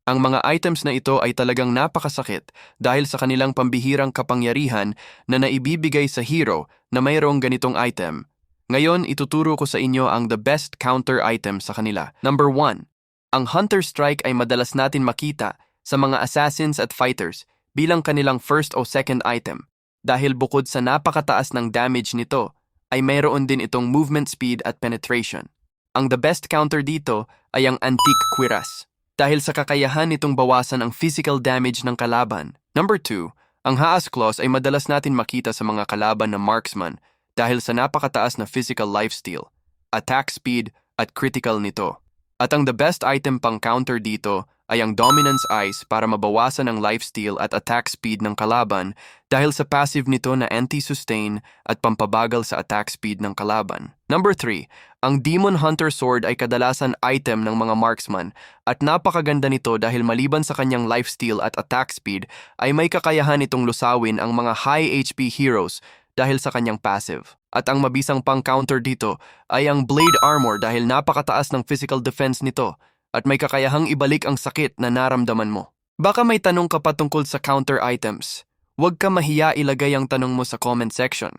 Ang mga items na ito ay talagang napakasakit dahil sa kanilang pambihirang kapangyarihan na naibibigay sa hero na mayroong ganitong item. Ngayon, ituturo ko sa inyo ang the best counter item sa kanila. Number 1. Ang Hunter Strike ay madalas natin makita sa mga assassins at fighters bilang kanilang first o second item dahil bukod sa napakataas ng damage nito ay mayroon din itong movement speed at penetration. Ang the best counter dito ay ang Antique Cuirass dahil sa kakayahan nitong bawasan ang physical damage ng kalaban. Number 2, ang Haas Claws ay madalas natin makita sa mga kalaban na marksman dahil sa napakataas na physical lifesteal, attack speed at critical nito. At ang the best item pang counter dito ay ang Dominance Ice para mabawasan ang lifesteal at attack speed ng kalaban dahil sa passive nito na anti-sustain at pampabagal sa attack speed ng kalaban. Number 3, ang Demon Hunter Sword ay kadalasan item ng mga marksman at napakaganda nito dahil maliban sa kanyang lifesteal at attack speed ay may kakayahan itong lusawin ang mga high HP heroes dahil sa kanyang passive. At ang mabisang pang counter dito ay ang Blade Armor dahil napakataas ng physical defense nito at may kakayahang ibalik ang sakit na naramdaman mo. Baka may tanong ka pa tungkol sa counter items. Huwag ka mahiya ilagay ang tanong mo sa comment section.